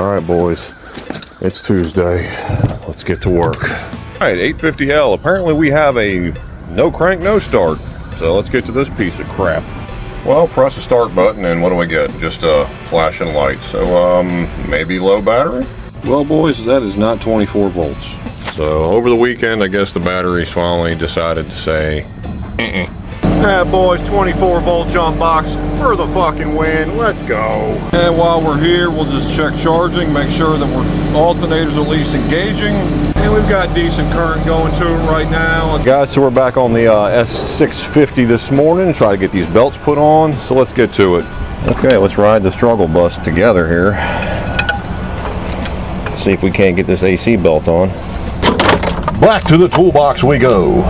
All right, boys, it's Tuesday. Let's get to work. All right, 850L. Apparently we have a no crank, no start. So let's get to this piece of crap. Well, press the start button and what do we get? Just a flashing light. So maybe low battery? Well, boys, that is not 24 volts. So over the weekend, I guess the batteries finally decided to say, Alright, boys, 24 volt jump box for the fucking win. Let's go. And while we're here, we'll just check charging, make sure that we're alternators at least engaging. And we've got decent current going to it right now. Guys, so we're back on the S650 this morning, try to get these belts put on. So let's get to it. Okay, let's ride the struggle bus together here. See if we can't get this AC belt on. Back to the toolbox we go.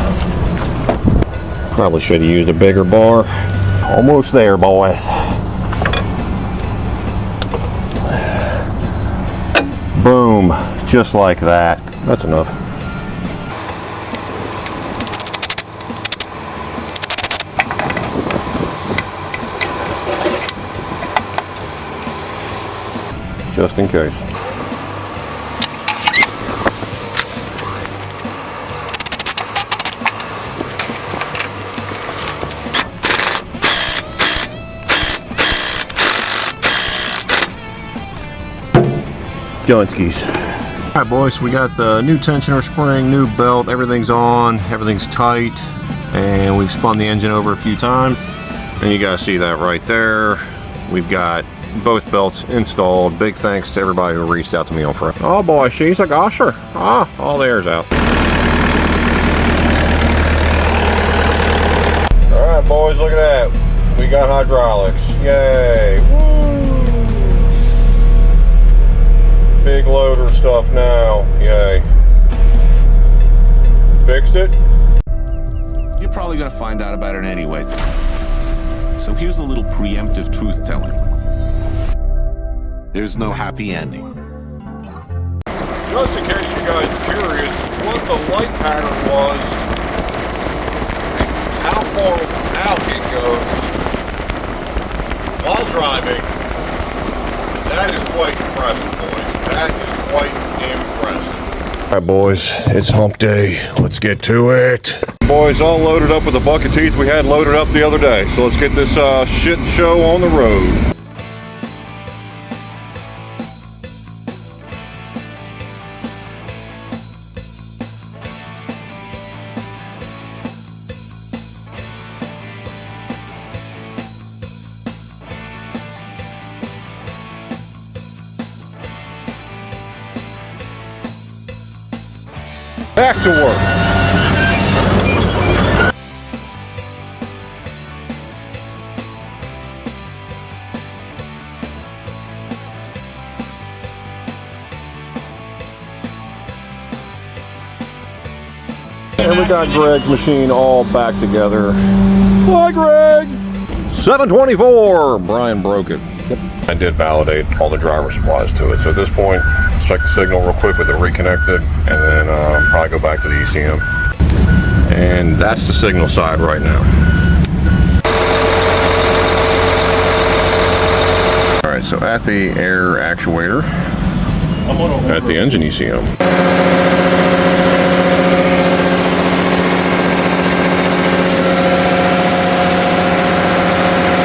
Probably should have used a bigger bar. Almost there, boys. Boom, just like that. That's enough. Just in case. Dunskies. All right, boys, we got the new tensioner spring, new belt, everything's on, everything's tight, and we've spun the engine over a few times. And you guys see that right there. We've got both belts installed. Big thanks to everybody who reached out to me on Friday. Oh boy, she's a gosher. Ah, all the air's out. All right, boys, look at that. We got hydraulics. Yay. Woo. Big loader stuff now. Yay. Fixed it? You're probably going to find out about it anyway. So here's a little preemptive truth telling. There's no happy ending. Just in case you guys are curious what the light pattern was and how far out it goes while driving, that is quite impressive, boys. That is quite impressive. All right, boys, it's hump day. Let's get to it. Boys, all loaded up with the bucket teeth we had loaded up the other day. So let's get this shit show on the road. Back to work. And we got Greg's machine all back together. Hi, Greg! 724! Brian broke it. Yep. I did validate all the driver supplies to it. So at this point, let's check the signal real quick with it reconnected, and then probably go back to the ECM. And that's the signal side right now. All right, so at the air actuator, at the engine ECM.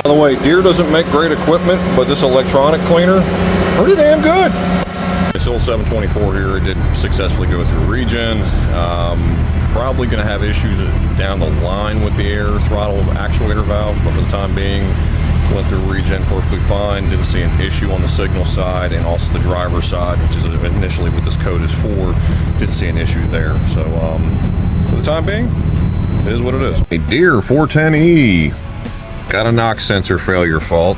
By the way, Deere doesn't make great equipment, but this electronic cleaner, pretty damn good. This old 724 here, it didn't successfully go through regen. Probably going to have issues down the line with the air throttle actuator valve, but for the time being, went through regen perfectly fine. Didn't see an issue on the signal side, and also the driver's side, which is initially what this code is for. Didn't see an issue there. So for the time being, it is what it is. A Deere 410E. Got a knock sensor failure fault,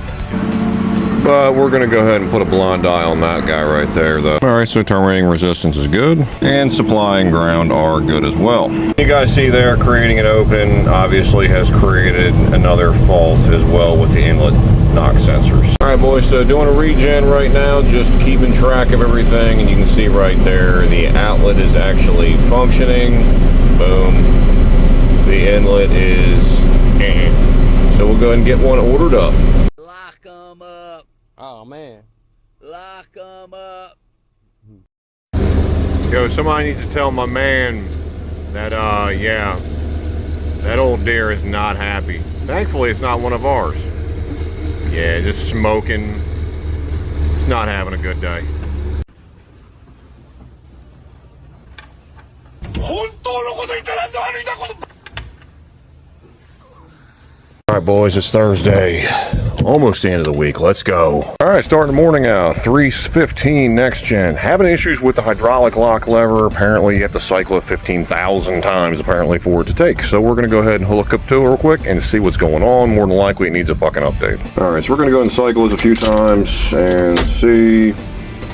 but we're going to go ahead and put a blind eye on that guy right there though. Alright, so terminating resistance is good, and supply and ground are good as well. You guys see there, creating it open obviously has created another fault as well with the inlet knock sensors. Alright, boys, so doing a regen right now, just keeping track of everything, and you can see right there the outlet is actually functioning. Boom. The inlet is so we'll go ahead and get one ordered up. Lock 'em up. Oh man. Lock 'em up. Yo, somebody needs to tell my man that, yeah, that old deer is not happy. Thankfully, it's not one of ours. Yeah, just smoking. It's not having a good day. All right, boys, it's Thursday. Almost the end of the week. Let's go. All right, starting the morning out. 315 next gen. Having issues with the hydraulic lock lever. Apparently, you have to cycle it 15,000 times, apparently, for it to take. So we're going to go ahead and hook up to it real quick and see what's going on. More than likely, it needs a fucking update. All right, so we're going to go ahead and cycle this a few times and see.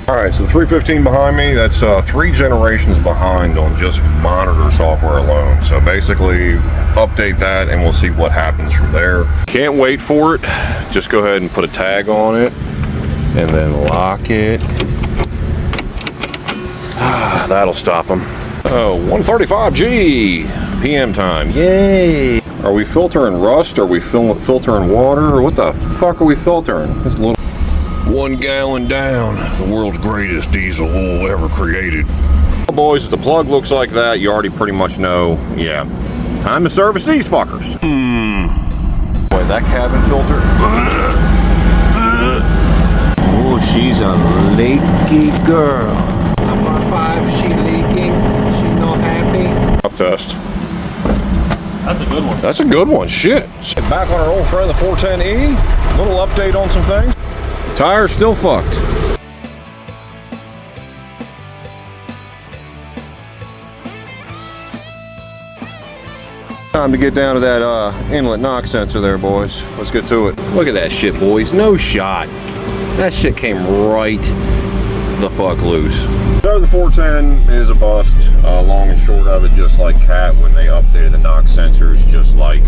All right, so the 315 behind me, that's 3 generations behind on just monitor software alone. So basically, update that and we'll see what happens from there. Can't wait for it. Just go ahead and put a tag on it and then lock it. That'll stop them. Oh, 1:35 PM time. Yay! Are we filtering rust? Are we filtering water? Or what the fuck are we filtering? This little 1 gallon down, the world's greatest diesel oil ever created. Well, boys, if the plug looks like that, you already pretty much know, yeah, time to service these fuckers. Boy, that cabin filter. Oh, she's a leaky girl. Number 5, she leaking. She not happy. Up test. That's a good one. That's a good one, shit. Back on our old friend, the 410E. Little update on some things. Tire's still fucked. Time to get down to that inlet knock sensor there, boys. Let's get to it. Look at that shit, boys. No shot. That shit came right the fuck loose. So the 410 is a bust. Long and short of it, just like Cat when they updated the knock sensors, just like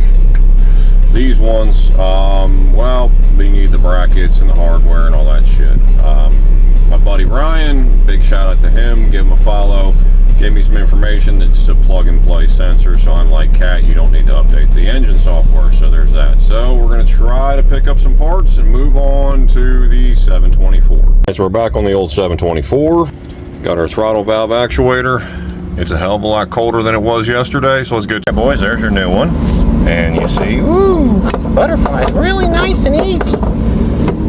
these ones. Well, they need the brackets and the hardware and all that shit. My buddy Ryan, big shout out to him, give him a follow, gave me some information. It's a plug and play sensor, so unlike Cat, you don't need to update the engine software, so there's that. So we're gonna try to pick up some parts and move on to the 724. Right, so we're back on the old 724. Got our throttle valve actuator. It's a hell of a lot colder than it was yesterday, so let's go. Hey boys, there's your new one. And you see, ooh, butterfly is really nice and easy.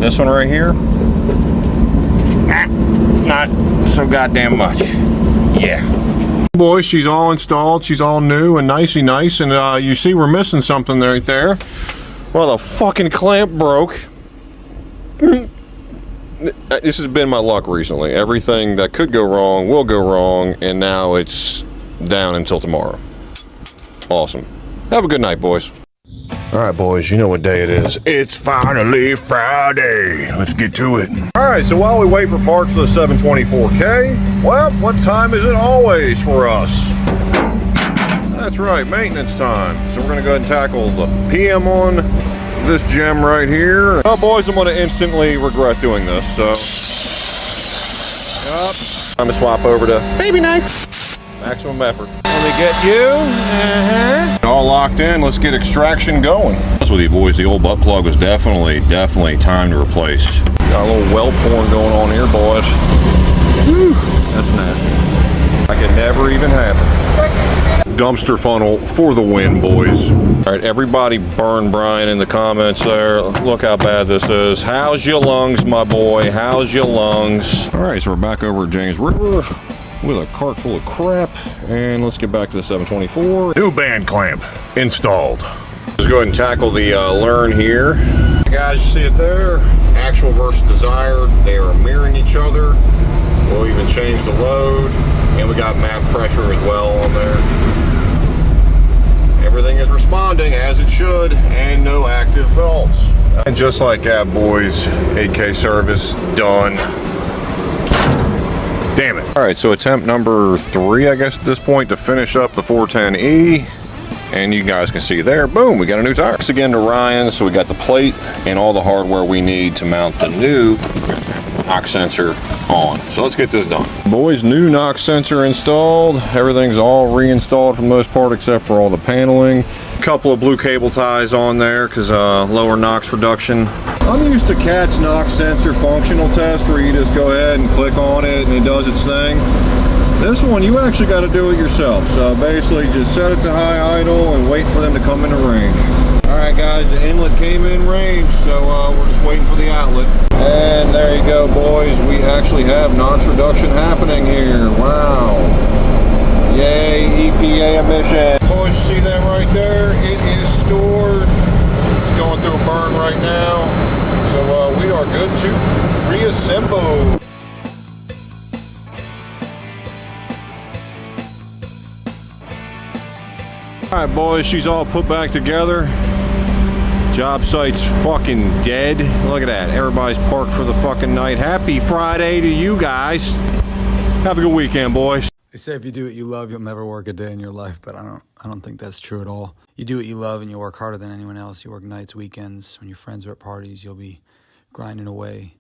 This one right here, not so goddamn much. Yeah. Boys, she's all installed. She's all new and nicey nice. And you see we're missing something right there. Well, the fucking clamp broke. This has been my luck recently. Everything that could go wrong will go wrong. And now it's down until tomorrow. Awesome. Have a good night, boys. All right, boys, you know what day it is. It's finally Friday. Let's get to it. All right, so while we wait for parts for the 724K, well, what time is it always for us? That's right, maintenance time. So we're gonna go ahead and tackle the PM on this gem right here. Oh, boys, I'm gonna instantly regret doing this, so. I'm gonna swap over to baby knife. Maximum effort. Let me get you. All locked in. Let's get extraction going. That's with you, boys. The old butt plug was definitely time to replace. Got a little well pouring going on here, boys. Whew, that's nasty. I could never even happen. Dumpster funnel for the win, boys. All right, everybody burn Brian in the comments there. Look how bad this is. How's your lungs, my boy? How's your lungs? All right, so we're back over at James River with a cart full of crap, and let's get back to the 724. New band clamp installed. Let's go ahead and tackle the Learn here. Guys, you see it there? Actual versus desired. They are mirroring each other. We'll even change the load, and we got map pressure as well on there. Everything is responding as it should, and no active faults. And just like that, boys, 8K service done. Damn it. All right, so attempt number 3, I guess, at this point to finish up the 410E. And you guys can see there, boom, we got a new tire. Thanks again to Ryan. So we got the plate and all the hardware we need to mount the new knock sensor on. So let's get this done. Boys, new knock sensor installed. Everything's all reinstalled for the most part except for all the paneling. A couple of blue cable ties on there because lower NOx reduction. I'm used to Cat's knock sensor functional test where you just go ahead and click on it and it does its thing. This one, you actually got to do it yourself. So basically just set it to high idle and wait for them to come into range. All right guys, the inlet came in range, so we're just waiting for the outlet. And there you go, boys. We actually have non-traduction happening here. Wow. Yay, EPA emission. Boys, see that right there? It is stored. It's going through a burn right now. So we are good to reassemble. All right, boys, she's all put back together. Job site's fucking dead. Look at that. Everybody's parked for the fucking night. Happy Friday to you guys. Have a good weekend, boys. They say if you do what you love, you'll never work a day in your life, but I don't think that's true at all. You do what you love and you work harder than anyone else. You work nights, weekends. When your friends are at parties, you'll be grinding away.